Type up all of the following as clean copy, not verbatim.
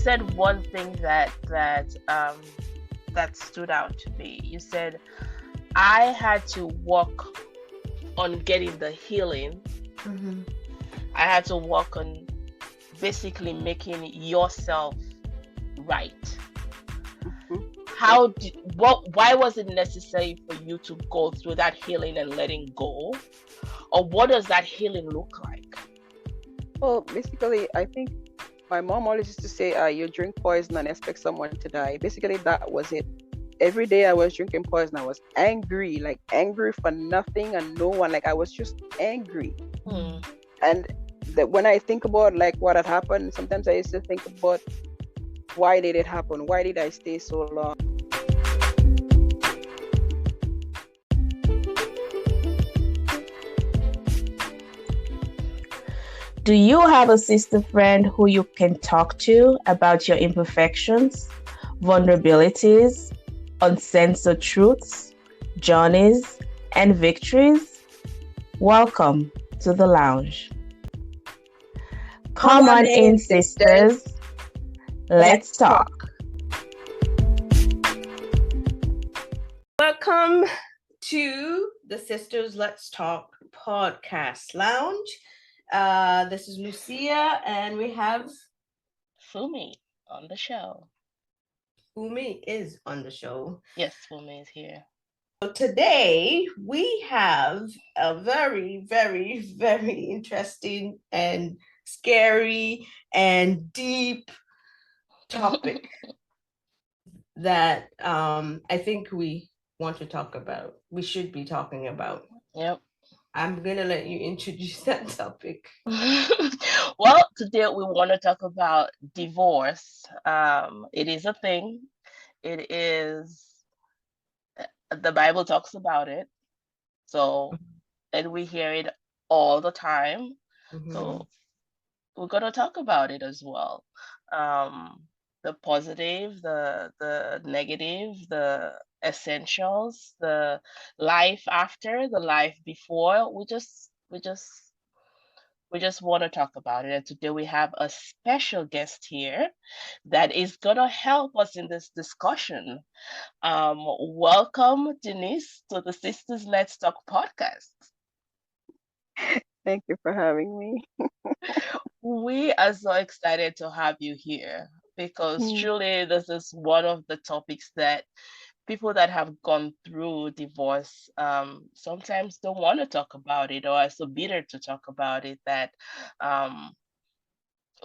said one thing that stood out to me. You said I had to work on getting the healing. Mm-hmm. I had to work on basically making yourself right. Why was it necessary for you to go through that healing and letting go? Or what does that healing look like? Well, basically, I think my mom always used to say, you drink poison and expect someone to die. Basically, that was it. Every day I was drinking poison. I was angry for nothing and no one. Like, I was just angry. And when I think about like what had happened, sometimes I used to think about, why did it happen? Why did I stay so long? Do you have a sister friend who you can talk to about your imperfections, vulnerabilities, uncensored truths, journeys, and victories? Welcome to the lounge. Come on in, sisters. Let's talk. Welcome to the Sisters Let's Talk podcast lounge. This is Lucia, and we have Fumi on the show. Fumi is on the show. Yes, Fumi is here. So today we have a very, very, very interesting and scary and deep topic that I think we want to talk about. We should be talking about. Yep. I'm going to let you introduce that topic. Well, today we want to talk about divorce. It is a thing. It is, the Bible talks about it. So, and we hear it all the time. So we're going to talk about it as well. The positive, the negative, the essentials, the life after, the life before. We just want to talk about it. And today we have a special guest here that is going to help us in this discussion. Welcome, Denise, to the Sisters Let's Talk podcast. Thank you for having me. We are so excited to have you here because truly this is one of the topics that people that have gone through divorce sometimes don't want to talk about it, or are so bitter to talk about it that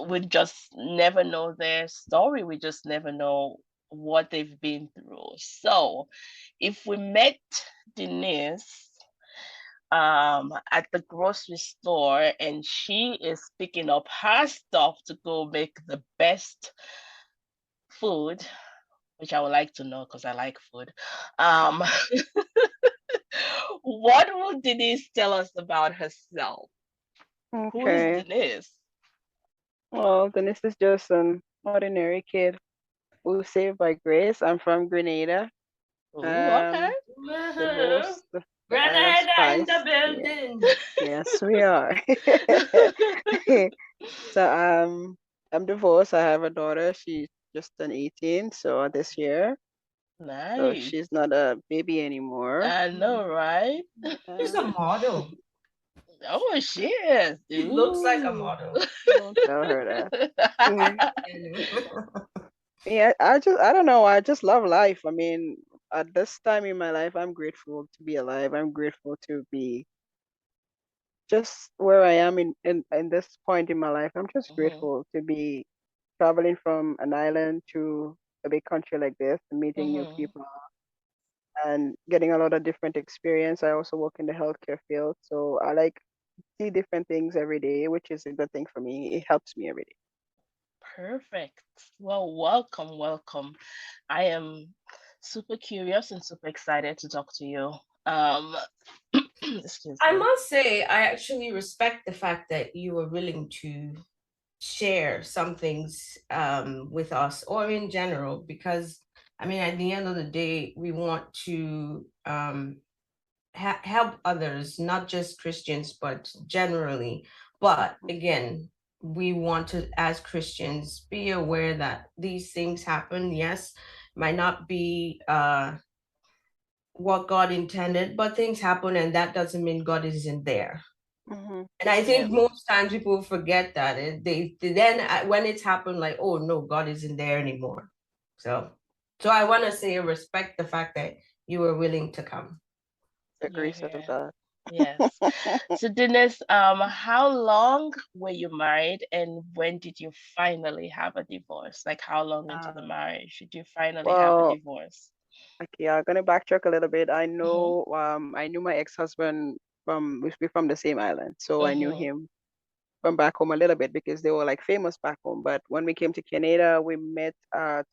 we just never know their story. We just never know what they've been through. So if we met Denise at the grocery store and she is picking up her stuff to go make the best food, which I would like to know because I like food. What would Denise tell us about herself? Okay. Who is Denise? Well, Denise is just an ordinary kid who's saved by grace. I'm from Grenada. Okay. Grenada in the building. Yes, we are. So I'm divorced. I have a daughter. She's just turned 18, so this year. Nice. So she's not a baby anymore. I know, right? She's a model. Oh, she is. She looks like a model. Don't tell her that. Yeah, I don't know. I just love life. I mean, at this time in my life, I'm grateful to be alive. I'm grateful to be just where I am in this point in my life. I'm just grateful to be traveling from an island to a big country like this and meeting new people and getting a lot of different experience. I also work in the healthcare field, so I like see different things every day, which is a good thing for me. It helps me every day. Perfect. Well, welcome. I am super curious and super excited to talk to you. Excuse me. I must say, I actually respect the fact that you were willing to share some things with us, or in general, because I mean, at the end of the day, we want to help others, not just Christians, but generally. But again, we want to, as Christians, be aware that these things happen. Yes, might not be what God intended, but things happen, and that doesn't mean God isn't there. Mm-hmm. And I Yeah. think most times people forget that. They then when it's happened, like, oh no, God isn't there anymore. So I want to say respect the fact that you were willing to come. Agree Yeah, to yeah. that. Yes. So Denise, how long were you married and when did you finally have a divorce? Like how long into the Uh, marriage did you finally have a Well, divorce? okay, I'm gonna backtrack a little bit. Mm-hmm. I knew my ex-husband we're from the same island, so I knew Mm-hmm. him from back home a little bit because they were like famous back home. But when we came to Canada, we met at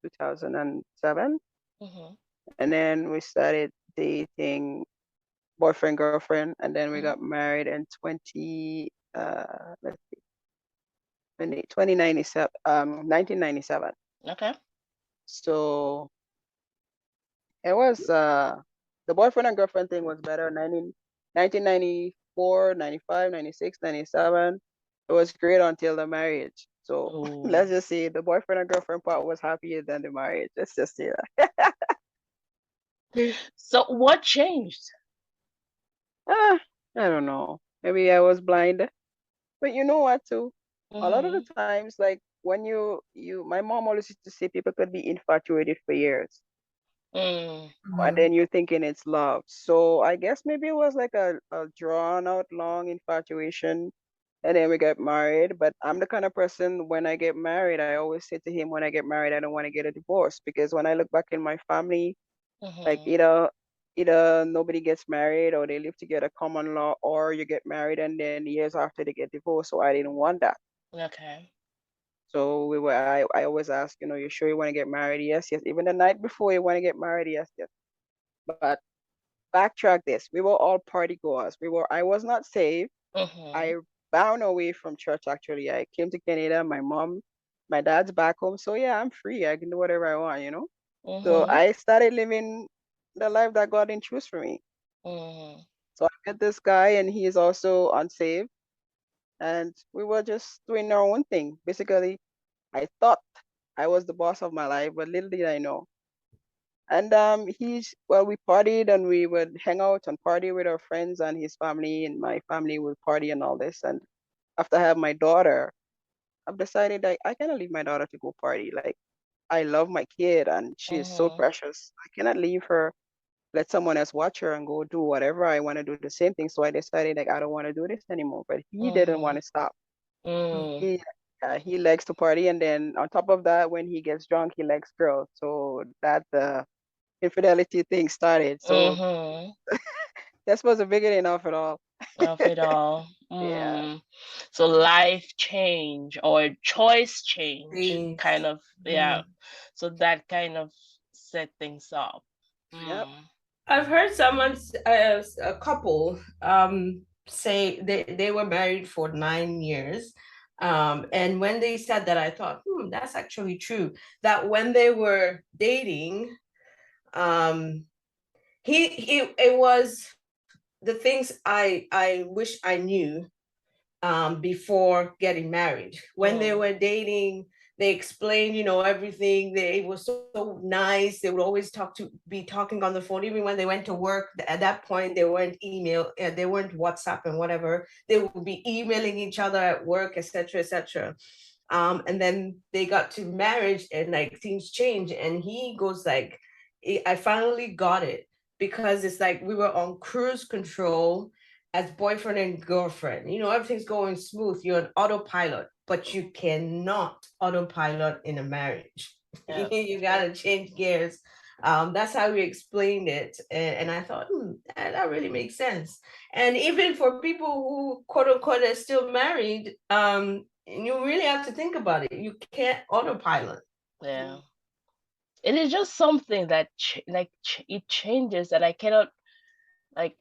2007, Mm-hmm. and then we started dating, boyfriend, girlfriend, and then we got Mm-hmm. married in 2097, 1997. Okay. So it was the boyfriend and girlfriend thing was better. 1994, 95, 96, 97. It was great until the marriage. So Oh. let's just say the boyfriend and girlfriend part was happier than the marriage. Let's just say that. So what changed? Ah, I don't know. Maybe I was blind. But you know what too? A lot of the Mm-hmm. times, like when my mom always used to say people could be infatuated for years. Mm. And then you're thinking it's love. So I guess maybe it was like a drawn out long infatuation. And then we got married. But I'm the kind of person when I get married, I always say to him when I get married, I don't want to get a divorce because when I look back in my family, like Mm-hmm. either nobody gets married or they live together common law or you get married and then years after they get divorced. So I didn't want that. Okay. So I always ask, you sure you want to get married? Yes, yes. Even the night before you want to get married, yes, yes. But backtrack this. We were all party goers. I was not saved. Mm-hmm. I bound away from church actually. I came to Canada, my dad's back home. So yeah, I'm free. I can do whatever I want. So Mm-hmm. I started living the life that God didn't choose for me. Mm-hmm. So I met this guy and he is also unsaved. And we were just doing our own thing. Basically, I thought I was the boss of my life, but little did I know. And we partied and we would hang out and party with our friends and his family, and my family would party and all this. And after I have my daughter, I've decided that I cannot leave my daughter to go party. Like, I love my kid and she is so Mm-hmm. precious. I cannot leave her, let someone else watch her and go do whatever I want to do the same thing. So I decided like I don't want to do this anymore. But he didn't want Mm-hmm. to stop. Mm. He likes to party, and then on top of that, when he gets drunk, he likes girls. So that the infidelity thing started. So Mm-hmm. that was the beginning of it all. Of it all. Yeah. Mm. So life change or choice change Things. kind of, yeah. So that kind of set things up. Yep. Mm. I've heard a couple, say they were married for 9 years. And when they said that, I thought, that's actually true. That when they were dating, um, it was the things I wish I knew before getting married. When they Mm. were dating, they explained, everything. They were so nice. They would always be talking on the phone, even when they went to work. At that point, they weren't they weren't WhatsApp and whatever. They would be emailing each other at work, etc., etc. And then they got to marriage, and like things change. And he goes like, I finally got it because it's like we were on cruise control as boyfriend and girlfriend. Everything's going smooth. You're an autopilot, but you cannot autopilot in a marriage. Yeah. You gotta change gears. That's how we explained it, and I thought that really makes sense. And even for people who quote unquote are still married, you really have to think about it. You can't autopilot. Yeah. It is just something that it changes and I cannot like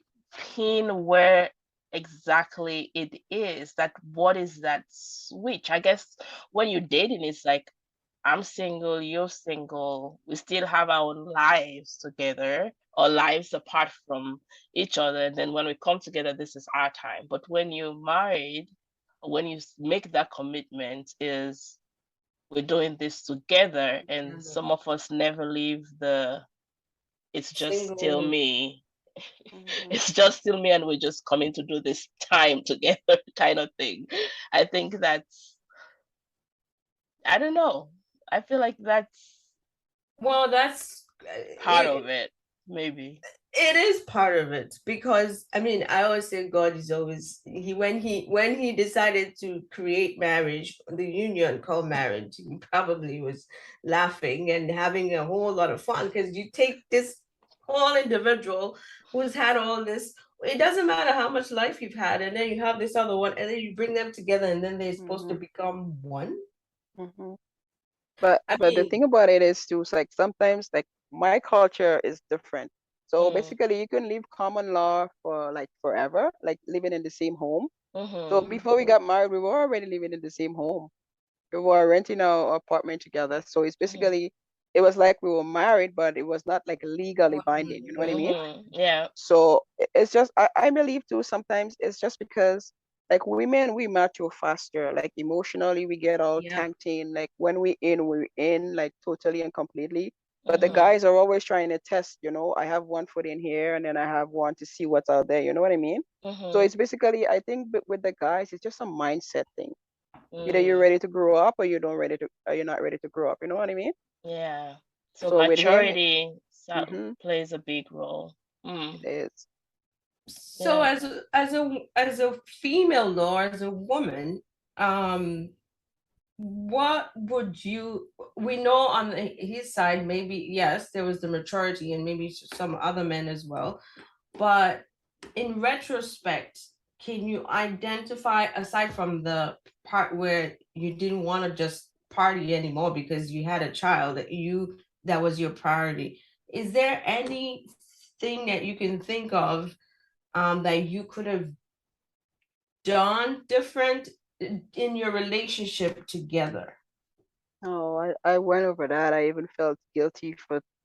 pin where exactly it is that what is that switch. I guess when you're dating it's like I'm single, you're single, we still have our own lives together or lives apart from each other, and then when we come together this is our time. But when you're married, when you make that commitment, is we're doing this together, and Together. some of us never leave it's just still Single. me. Mhm. It's just still me, and we're just coming to do this time together kind of thing. I think that's, I don't know. I feel like that's Well, that's part of it, maybe. it is part of it, because I mean, I always say God is always when he decided to create marriage, the union called marriage, he probably was laughing and having a whole lot of fun, because you take this whole individual who's had all this, it doesn't matter how much life you've had, and then you have this other one, and then you bring them together, and then they're supposed to Mhm. become one. Mhm. But I the mean, thing about it is too, it's like sometimes like my culture is different. So Mm, basically you can leave common law for like forever, like living in the same home. So mm-hmm, before we got married, we were already living in the same home. We were renting our apartment together. So it's mm-hmm, basically it was like we were married, but it was not like legally binding, you know what I mean? mm-hmm. Yeah. So it's just I believe too sometimes it's just because like women we mature faster, like emotionally we get all yeah. tanked in, like when we're in like totally and completely. But the Mm-hmm, guys are always trying to test, I have one foot in here and then I have one to see what's out there, you know what I mean? So mm-hmm, it's basically I think with the guys it's just a mindset thing. Either you're mm, ready to grow up or you're not ready to grow up, you know what I mean? yeah. So So with him, maturity mm-hmm, plays a big role. it Mm, is. So yeah. as a female, or as a woman, um what would you, we know on his side, maybe yes, there was the maturity and maybe some other men as well, but in retrospect, can you identify, aside from the part where you didn't want to just party anymore because you had a child, that was your priority, is there anything that you can think of that you could have done different in your relationship together? Oh, I went over that. I even felt guilty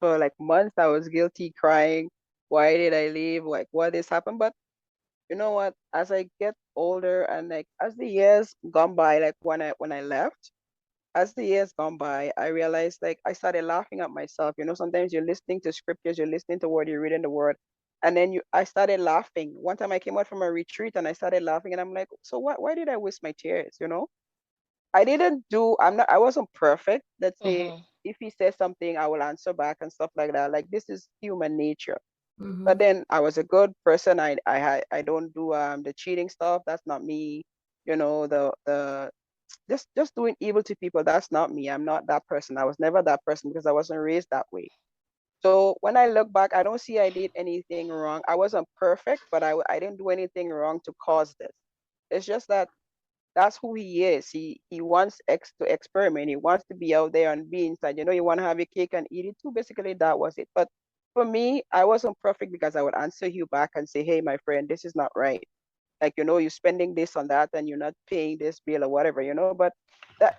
for like months. I was guilty crying. Why did I leave? Like, what this happened? But you know what? As I get older and like as the years gone by, like when I left, as the years gone by, I realized like I started laughing at myself. Sometimes you're listening to scriptures, you're listening to word, you're reading the word, and then I started laughing. One time I came out from a retreat and I started laughing, and I'm like, so what? Why did I waste my tears? I didn't do, I wasn't perfect. Let's say Mm-hmm, if he says something, I will answer back and stuff like that. Like this is human nature. But Mm-hmm. then I was a good person. I don't do the cheating stuff. That's not me. The just doing evil to people, that's not me. I'm not that person. I was never that person because I wasn't raised that way. So when I look back, I don't see I did anything wrong. I wasn't perfect, but I didn't do anything wrong to cause this. It's just that that's who he is. He wants to experiment. He wants to be out there and be inside. You want to have your cake and eat it too. Basically, that was it. But for me, I wasn't perfect because I would answer you back and say, "Hey, my friend, this is not right. Like, you're spending this on that, and you're not paying this bill or whatever. But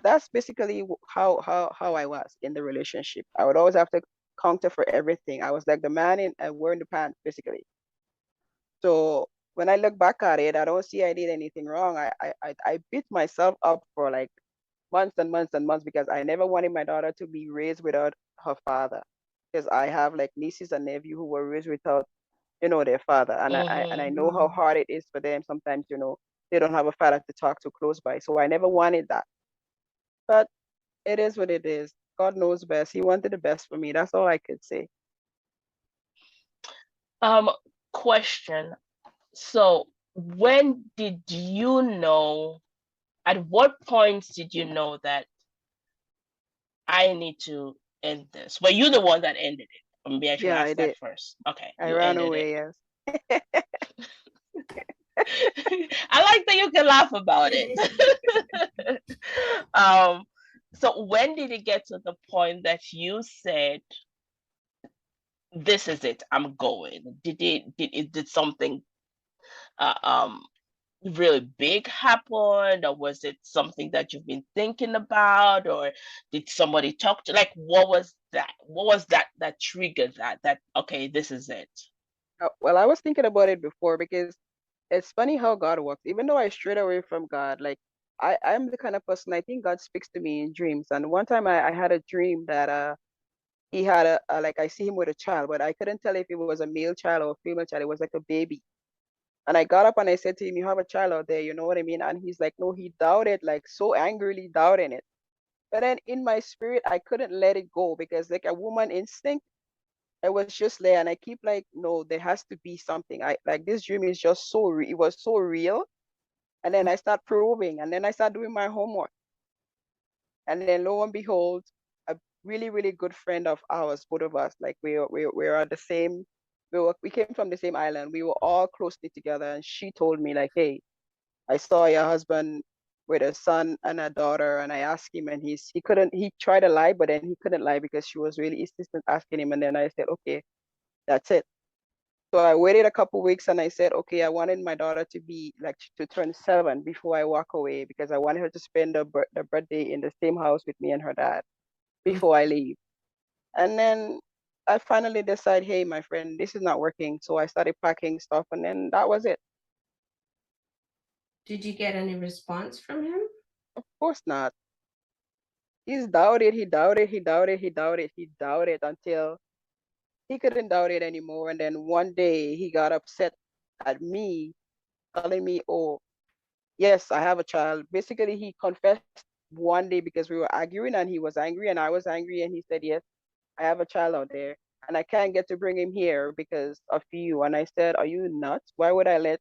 that's basically how I was in the relationship. I would always have to counter for everything. I was like the man in wearing the pants, basically. So when I look back at it, I don't see I did anything wrong. I beat myself up for like months and months and months because I never wanted my daughter to be raised without her father. Because I have like nieces and nephews who were raised without, their father. And I know how Mm-hmm. hard it is for them. Sometimes, they don't have a father to talk to close by. So I never wanted that. But it is what it is. God knows best. He wanted the best for me. That's all I could say. um question. So when did you know, at what point did you know that I need to end this? Were you the one that ended it? Maybe I should Yeah, I ask that did. first. Okay, I you ran ended it. away, yes. I like that you can laugh about it. um, so when did it get to the point that you said, "This is it. I'm going"? Did something uh, um really big happen, or was it something that you've been thinking about, or did somebody talk to, like, what was that triggered that okay, this is it? Well, I was thinking about it before because it's funny how God works. Even though I strayed away from God, like I'm the kind of person, I think God speaks to me in dreams. And one time I had a dream that he had like I see him with a child, but I couldn't tell if it was a male child or a female child. It was like a baby. And I got up and I said to him, "You have a child out there, you know what I mean?" And he's like, "No," he doubted, like so angrily doubting it. But then in my spirit, I couldn't let it go because like a woman instinct, I was just there and I keep like, no, there has to be something. I like this dream is just so it was so real. And then I start probing and then I start doing my homework. And then lo and behold, a really, really good friend of ours, both of us, like we are the same, we came from the same island. We were all closely together. And she told me like, hey, I saw your husband with a son and a daughter, and I asked him, and he tried to lie, but then he couldn't lie because she was really insistent asking him, and then I said, okay, that's it. So I waited a couple weeks, and I said, okay, I wanted my daughter to be like to turn 7 before I walk away because I wanted her to spend the birthday in the same house with me and her dad before I leave. And then I finally decided, hey, my friend, this is not working. So I started packing stuff, and then that was it. Did you get any response from him? Of course not. He's doubted, he doubted, he doubted, he doubted, he doubted until he couldn't doubt it anymore. And then one day he got upset at me, telling me, oh, yes, I have a child. Basically, he confessed one day because we were arguing and he was angry and I was angry. And he said, yes, I have a child out there and I can't get to bring him here because of you. And I said, are you nuts? Why would I let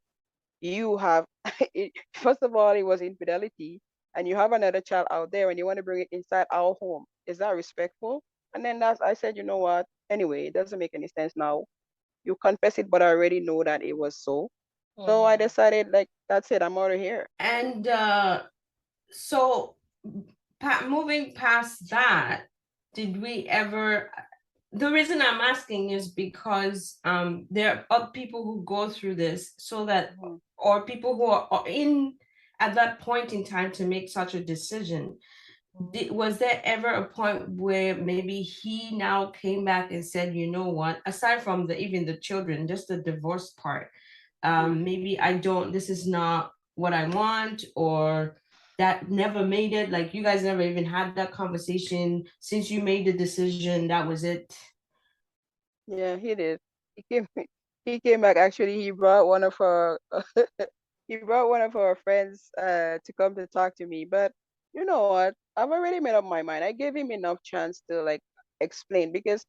you have it? First of all, it was infidelity, and you have another child out there and you want to bring it inside our home. Is that respectful? And then I said, you know what? Anyway, it doesn't make any sense now. You confess it, but I already know that it was so. So I Mhm. decided, like, that's it. I'm out of here. And so, moving past that, did we ever? The reason I'm asking is because there are people who go through this, so that, Mhm. or people who are in at that point in time to make such a decision. Was there ever a point where maybe he now came back and said, you know what, aside from the even the children, just the divorce part, Mhm. maybe I don't, this is not what I want, or that never made it, like you guys never even had that conversation, since you made the decision, that was it? Yeah, he did. He came. He came back. Actually, he brought one of our he brought one of our friends to come to talk to me. But you know what? I've already made up my mind. I gave him enough chance to like explain because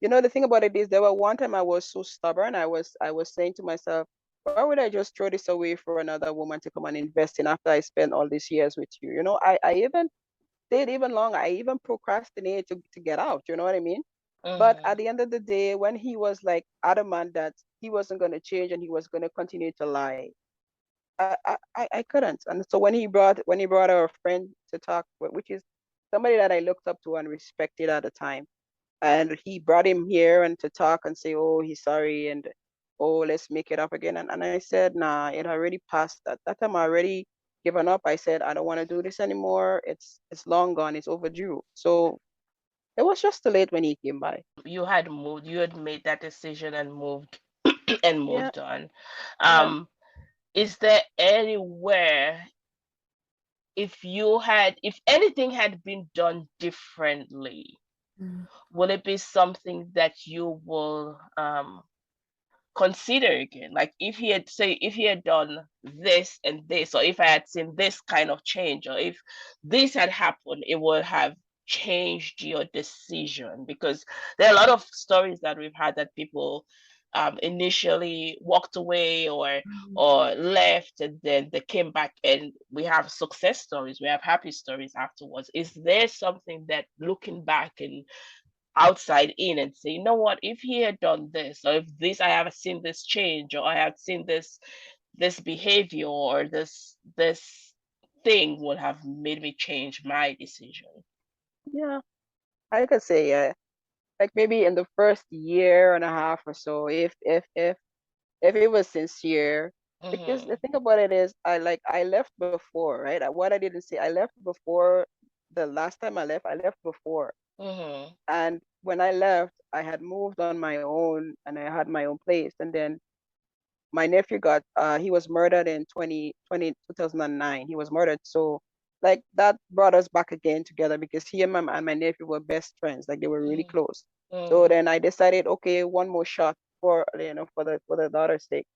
you know the thing about it is there were one time I was so stubborn. I was saying to myself, why would I just throw this away for another woman to come and invest in after I spent all these years with you? You know, I even stayed even longer. I even procrastinated to get out. You know what I mean? But at Mhm. the end of the day, when he was like adamant that he wasn't going to change and he was going to continue to lie, I couldn't. And so when he brought our friend to talk, which is somebody that I looked up to and respected at the time, and he brought him here and to talk and say, oh, he's sorry and oh, let's make it up again. And I said, nah, it already passed. That time I already given up. I said, I don't want to do this anymore. It's long gone. It's overdue. So it was just too late when he came by. You had made that decision and moved and Yeah, moved on. yeah. Um, is there anywhere if anything had been done differently, will it be something that you will consider again? Like if he had done this and this, or if I had seen this kind of change, or if this had happened, it would have changed your decision. Because there are a lot of stories that we've had that people initially walked away or left, and then they came back, and we have success stories, we have happy stories afterwards. Is there something that, looking back and outside in, and say, you know what, if he had done this, or if this, I have seen this change, or I have seen this behavior, or this thing would have made me change my decision? Yeah, I could say, yeah. Like maybe in the first year and a half or so, if it was sincere, because the Mm-hmm. thing about it is, I left before, right? What I didn't say, I left before the last time I left before, Mm-hmm. and when I left, I had moved on my own and I had my own place, and then my nephew got he was murdered in 2009. He was murdered. So like that brought us back again together because he and my nephew were best friends. Like they were really close. So then I decided, okay, one more shot for for the daughter's sake.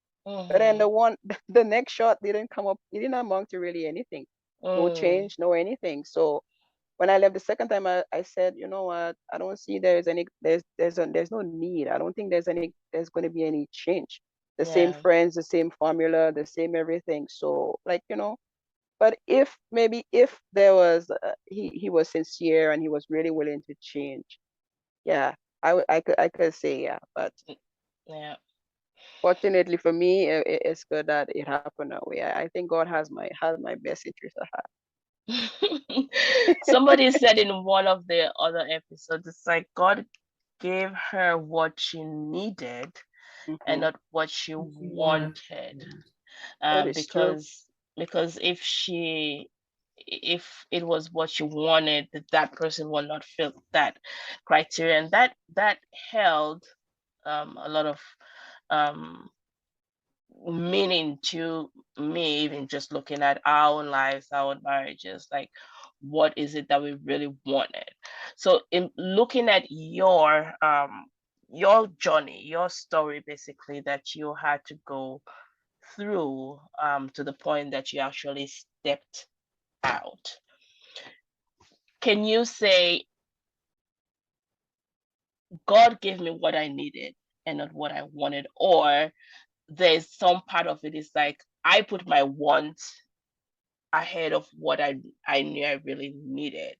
But then the next shot didn't come up. It didn't amount to really anything. No change, no anything. So when I left the second time, I said, you know what? I don't see there's no need. I don't think there's going to be any change. The same friends, the same formula, the same everything. So like but if there was he was sincere and he was really willing to change, yeah, I could say yeah. But Yeah. fortunately for me, it's good that it happened that way. I think God has my best interest at Somebody said in one of the other episodes, it's like God gave her what she needed heart. and not what she Yeah. wanted. That is true. Because if it was what she wanted, that person would not fit that criteria, and that held a lot of um meaning to me, even just looking at our own lives, our own marriages, like what is it that we really wanted. So in looking at your journey, your story, basically, that you had to go through to the point that you actually stepped out, can you say God gave me what I needed and not what I wanted? Or there's some part of it is like I put my want ahead of what I knew I really needed.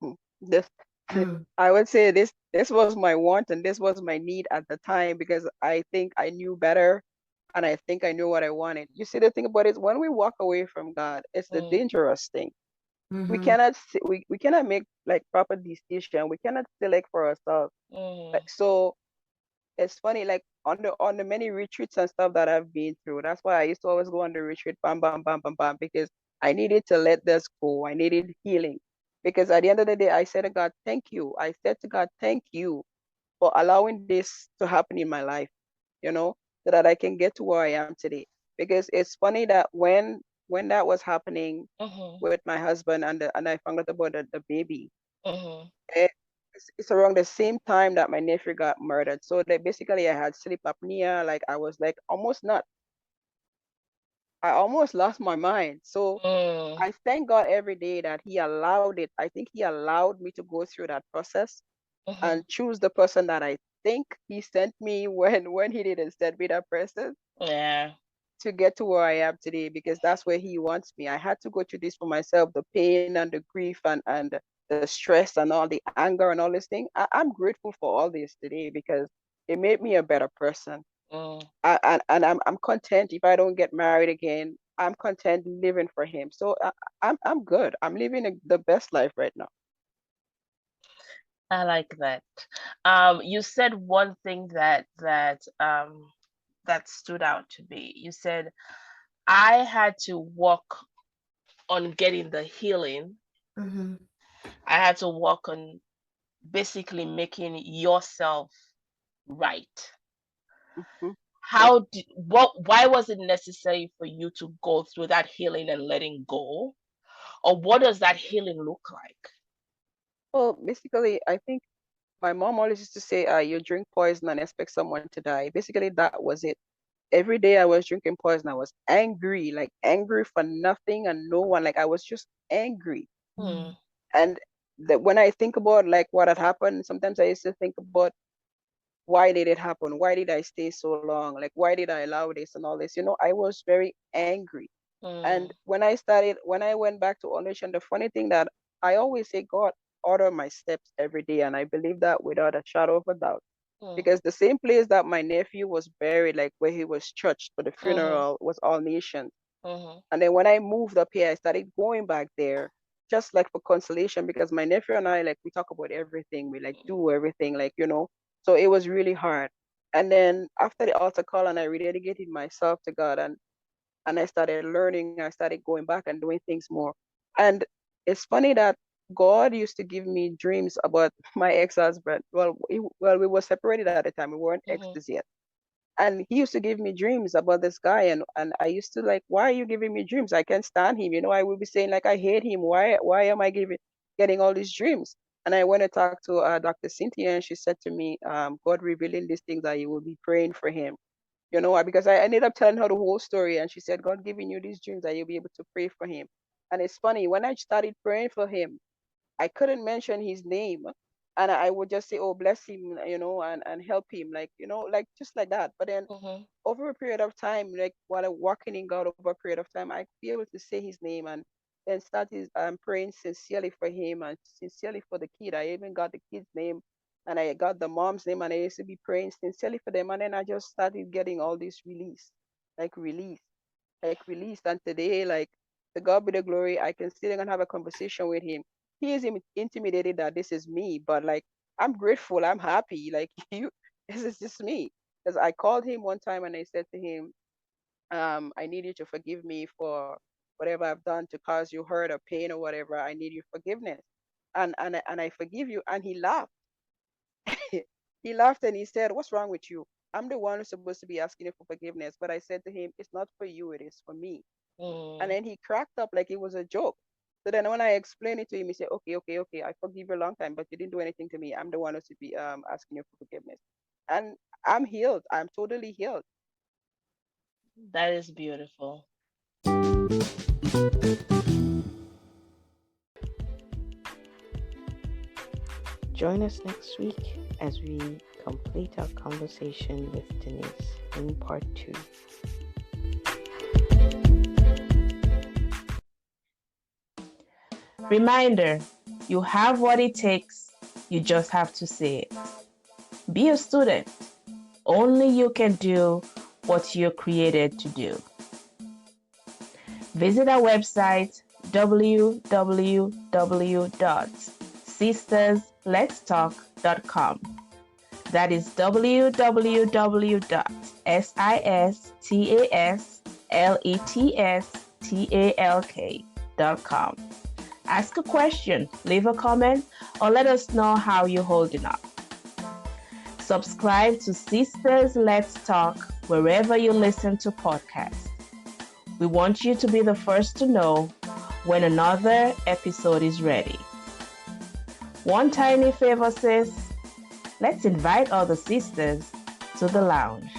Mm. This, Mm. I would say this was my want and this was my need at the time because I think I knew better and I think I knew what I wanted. You see, the thing about it is when we walk away from God, it's the Mm, dangerous thing. We Mm-hmm. cannot we cannot make like proper decision. We cannot select for ourselves. mm, Like so it's funny, like on the many retreats and stuff that I've been through. That's why I used to always go on the retreat, bam, bam, bam, bam, bam, because I needed to let this go. I needed healing. Because at the end of the day, I said to God, thank you. I said to God, thank you for allowing this to happen in my life, you know, so that I can get to where I am today. Because it's funny that when that was happening mhm, with my husband and I found out about the baby, mhm, eh, it's around the same time that my nephew got murdered. So that basically I had sleep apnea. Like I was like almost not. I almost lost my mind. So mm, I thank God every day that He allowed it. I think He allowed me to go through that process mhm. and choose the person that I think He sent me when He didn't send me that person Yeah. to get to where I am today because that's where He wants me. I had to go through this for myself, the pain and the grief and the stress and all the anger and all this thing. I'm grateful for all this today because it made me a better person. Mm. And I'm content if I don't get married again. I'm content living for Him. So I'm good. I'm living the best life right now. I like that. You said one thing that stood out to me. You said I had to work on getting the healing. Mm-hmm. I had to work on basically making yourself right. Mhm. Why was it necessary for you to go through that healing and letting go? Or what does that healing look like? Well, basically, I think my mom always used to say, you drink poison and expect someone to die. Basically, that was it. Every day I was drinking poison. I was angry, like angry for nothing and no one. Like I was just angry. Mm, And that when I think about like what had happened, sometimes I used to think about why did it happen? Why did I stay so long? Like why did I allow this and all this? I was very angry. And mm, when I went back to audition, the funny thing that I always say, God, order my steps every day. And I believe that without a shadow of a doubt. mm, Because the same place that my nephew was buried, like where he was churched for the mhm, funeral, was All Nations. mhm, And then when I moved up here, I started going back there just like for consolation because my nephew and I, like, we talk about everything. We like do everything, like. So it was really hard. And then after the altar call, and I rededicated myself to God, and I started learning, I started going back and doing things more. And it's funny that God used to give me dreams about my ex-husband. Well, we were separated at the time. We weren't mhm, exes yet. And he used to give me dreams about this guy, and I used to like, why are you giving me dreams? I can't stand him. I will be saying like, I hate him. Why am I getting all these dreams? And I went to talk to Dr. Cynthia, and she said to me, God revealing these things that you will be praying for him. Because I ended up telling her the whole story, and she said, God giving you these dreams that you'll be able to pray for him. And it's funny, when I started praying for him, I couldn't mention his name. And I would just say, oh, bless him, and help him, like just like that. But then Mhm. over a period of time, like while I'm walking in God over a period of time, I be able to say his name and then started praying sincerely for him and sincerely for the kid. I even got the kid's name and I got the mom's name, and I used to be praying sincerely for them. And then I just started getting all this release. And today, like, to God be the glory, I can sit and have a conversation with him. He is intimidated that this is me, but like, I'm grateful, I'm happy. Like, this is just me. Because I called him one time and I said to him, I need you to forgive me for whatever I've done to cause you hurt or pain or whatever. I need your forgiveness. And I forgive you. And he laughed. He laughed and he said, what's wrong with you? I'm the one who's supposed to be asking you for forgiveness. But I said to him, it's not for you, it is for me. And Mm. then he cracked up like it was a joke. So then when I explained it to him, he said, okay, I forgive you a long time, but you didn't do anything to me. I'm the one who should be asking you for forgiveness. And I'm healed. I'm totally healed. That is beautiful. Join us next week as we complete our conversation with Denise in part 2. Reminder, you have what it takes, you just have to say it. Be a student. Only you can do what you're created to do. Visit our website www.sistasletstalk.com. That is www.sistasletstalk.com. Ask a question, leave a comment, or let us know how you're holding up. Subscribe to Sisters Let's Talk wherever you listen to podcasts. We want you to be the first to know when another episode is ready. One tiny favor, sis. Let's invite other sisters to the lounge.